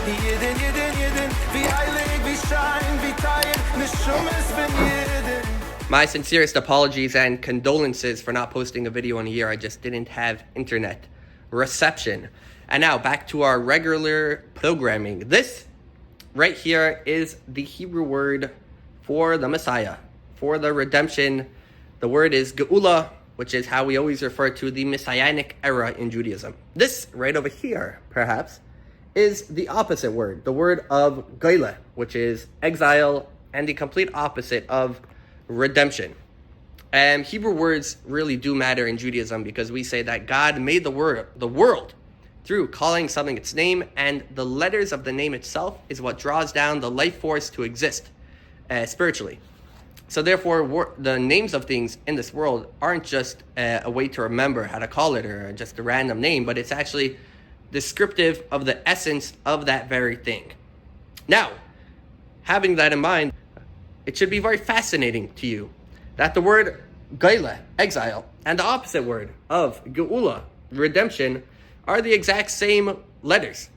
Jeden, jeden, jeden, wie heilig, wie schein, wie tired, neshumas von jeden. My sincerest apologies and condolences for not posting a video in a year. I just didn't have internet reception. And now back to our regular programming. This right here is the Hebrew word for the Messiah, for the redemption. The word is Geula, which is how we always refer to the Messianic era in Judaism. This right over here, perhaps, is the opposite word, the word of Geula, which is exile and the complete opposite of redemption. And Hebrew words really do matter in Judaism because we say that God made the world through calling something its name, and the letters of the name itself is what draws down the life force to exist spiritually. So therefore, the names of things in this world aren't just a way to remember how to call it or just a random name, but it's actually descriptive of the essence of that very thing. Now, having that in mind, it should be very fascinating to you that the word Geula, exile, and the opposite word of Geula, redemption, are the exact same letters.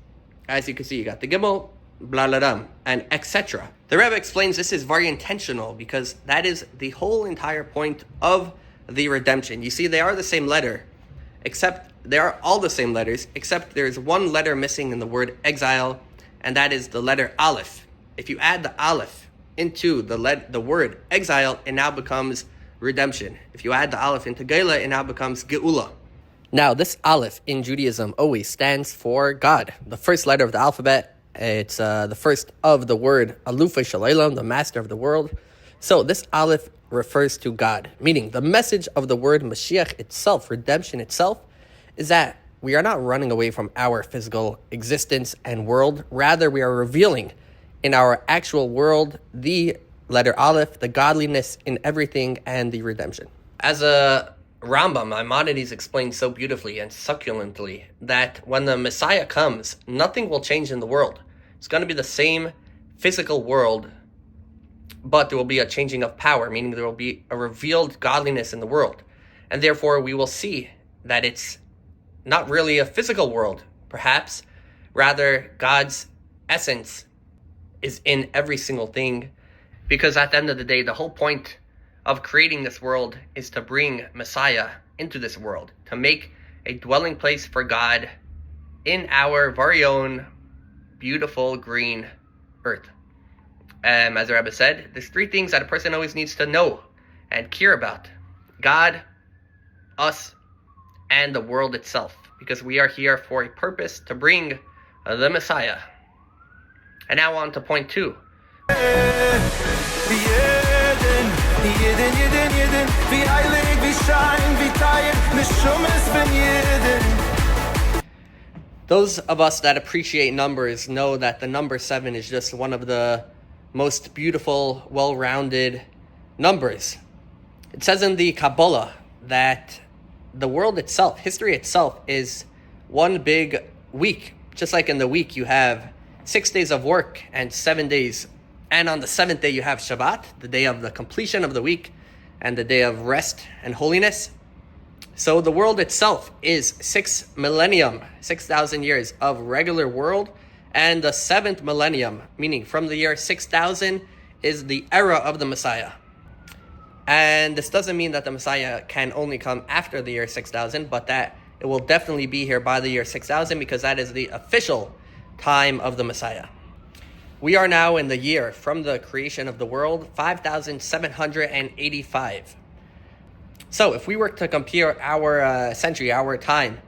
As you can see, you got the Gimel, Blaladam, and etc. The Rebbe explains this is very intentional because that is the whole entire point of the redemption. You see, they are the same letter, except they are all the same letters, except there's one letter missing in the word exile, and that is the letter Aleph. If you add the Aleph into the word exile, it now becomes redemption. If you add the Aleph into Geula, it now becomes Geula. Now, this Aleph in Judaism always stands for God. The first letter of the alphabet, it's the first of the word Alufa Shalaylam, the master of the world. So this Aleph refers to God, meaning the message of the word Moshiach itself, redemption itself, is that we are not running away from our physical existence and world. Rather, we are revealing in our actual world the letter Aleph, the godliness in everything, and the redemption. As a Rambam, Maimonides explains so beautifully and succulently that when the Messiah comes, nothing will change in the world. It's going to be the same physical world, but there will be a changing of power, meaning there will be a revealed godliness in the world. And therefore, we will see that it's not really a physical world, perhaps. Rather, God's essence is in every single thing, because at the end of the day, the whole point of creating this world is to bring Messiah into this world, to make a dwelling place for God in our very own beautiful green earth. As the Rebbe said, there's three things that a person always needs to know and care about: God, us, and the world itself, because we are here for a purpose to bring the Messiah. And now on to point 2. Those of us that appreciate numbers know that the number 7 is just one of the most beautiful, well-rounded numbers. It says in the Kabbalah that the world itself, history itself, is one big week. Just like in the week you have 6 days of work and 7 days. And on the 7th day you have Shabbat, the day of the completion of the week, and the day of rest and holiness. So the world itself is 6,000 years of regular world, and the 7th millennium, meaning from the year 6,000, is the era of the Messiah. And this doesn't mean that the Messiah can only come after the year 6,000, but that it will definitely be here by the year 6,000, because that is the official time of the Messiah. We are now in the year from the creation of the world, 5,785. So if we were to compare our century, our time,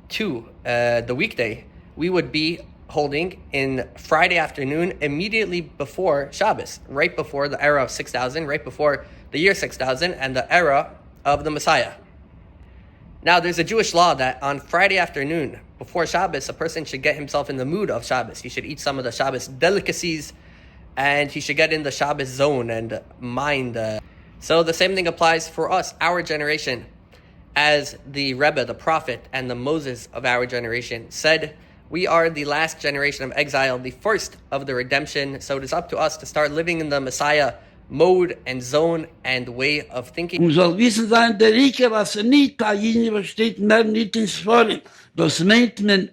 to the weekday, we would be holding in Friday afternoon immediately before Shabbos, right before the era of 6,000, right before the year 6,000, and the era of the Messiah. Now, there's a Jewish law that on Friday afternoon, before Shabbos, a person should get himself in the mood of Shabbos. He should eat some of the Shabbos delicacies, and he should get in the Shabbos zone and mind. So the same thing applies for us, our generation. As the Rebbe, the prophet, and the Moses of our generation said, we are the last generation of exile, the first of the redemption. So it is up to us to start living in the Messiah mode and zone and way of thinking. Soll wissen sein, der Rike, was nicht da jene steht, mehr nicht ins Vollen. Das meint man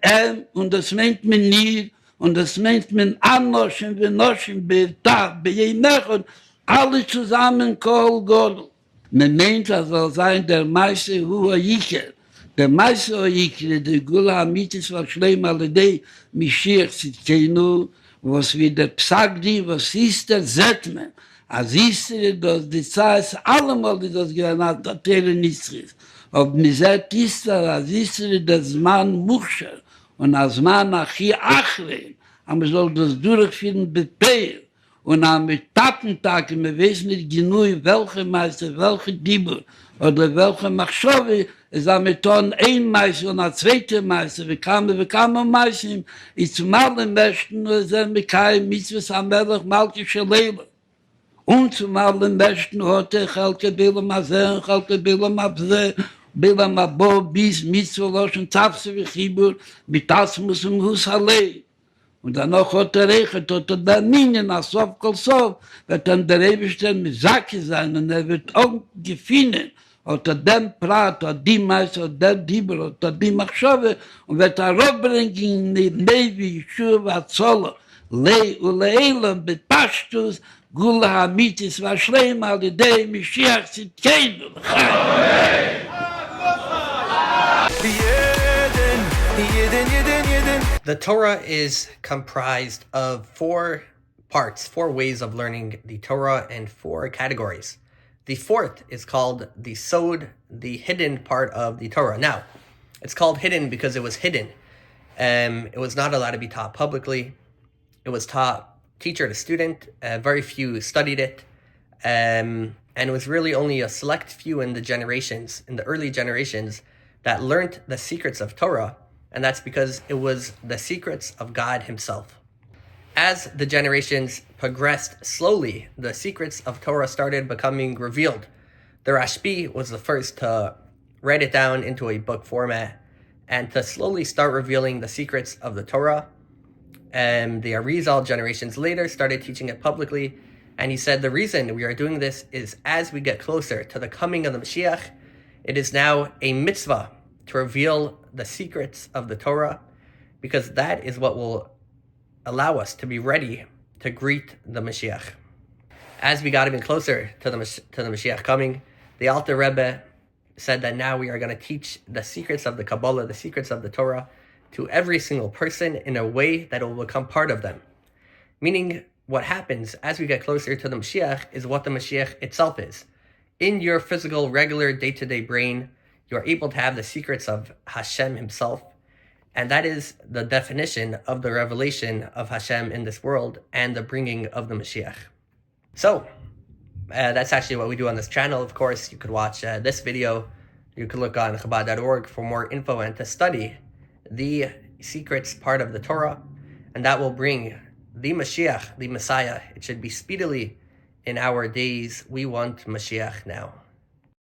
und das meint man nie, Und das meint man Anoschen, Venoschen, Betag, Bejemechon, alle zusammen Kol Godel. Man meint, er soll sein der Meister Hua Yiker. Der Meister Hua Yiker, der Gula Hamitis war schleim alledei, Moshiach Zitkenu, was wie der Psagdi, was ist der Zetmen. Als ist dass die Zeit allemal, die das gewann der Tere Nitzris. Ob Mizet ist als ist das Mann Muksher und als Mann Achi Achre, aber soll das durchführen bepeil. Und am Tatentag, wir wissen nicht genau, welche Meister, welche Dibur oder welche Machschowe, es am Ton ein Meister und ein zweiter Meister, wir kamen Meister, ich zum allen Mächten, nur sind wir kein Mitzvahs am Melech Malkische Lele. Und zum allen Mächten heute, Chalke Bilam Azen, Chalke Bilam Abze, Bilam Abo, bis Mitzvah, Tapse, Chibur, mit Asmus und Husalei. Und dann noch hat rechnet, hat dann Minen, als Sof Kolsof, wird dann der Eberstein mit Sake sein, und wird auch gefunden, oder dem Prat, oder die Meister, oder der Dibber, oder die Machschowe, und wird er rüberbringen, in Nevi, Schuhe, Zolle, Lei, Uleilam, Betashtus, Gula Hamitis, was schleim, Alidei, Moshiach, Zitkenu. The Torah is comprised of 4 parts, 4 ways of learning the Torah, and 4 categories. The 4th is called the Sod, the hidden part of the Torah. Now, it's called hidden because it was hidden. It was not allowed to be taught publicly. It was taught teacher to student. Very few studied it. And it was really only a select few in the early generations, that learned the secrets of Torah. And that's because it was the secrets of God himself. As the generations progressed slowly, the secrets of Torah started becoming revealed. The Rashbi was the first to write it down into a book format and to slowly start revealing the secrets of the Torah. And the Arizal generations later started teaching it publicly. And he said the reason we are doing this is as we get closer to the coming of the Moshiach, it is now a mitzvah to reveal the secrets of the Torah, because that is what will allow us to be ready to greet the Moshiach. As we got even closer to the Moshiach coming, the Alter Rebbe said that now we are going to teach the secrets of the Kabbalah, the secrets of the Torah, to every single person in a way that it will become part of them. Meaning, what happens as we get closer to the Moshiach is what the Moshiach itself is. In your physical, regular, day-to-day brain, you are able to have the secrets of Hashem himself. And that is the definition of the revelation of Hashem in this world and the bringing of the Moshiach. So, that's actually what we do on this channel. Of course, you could watch this video. You could look on Chabad.org for more info and to study the secrets part of the Torah. And that will bring the Mashiach, the Messiah. It should be speedily in our days. We want Mashiach now.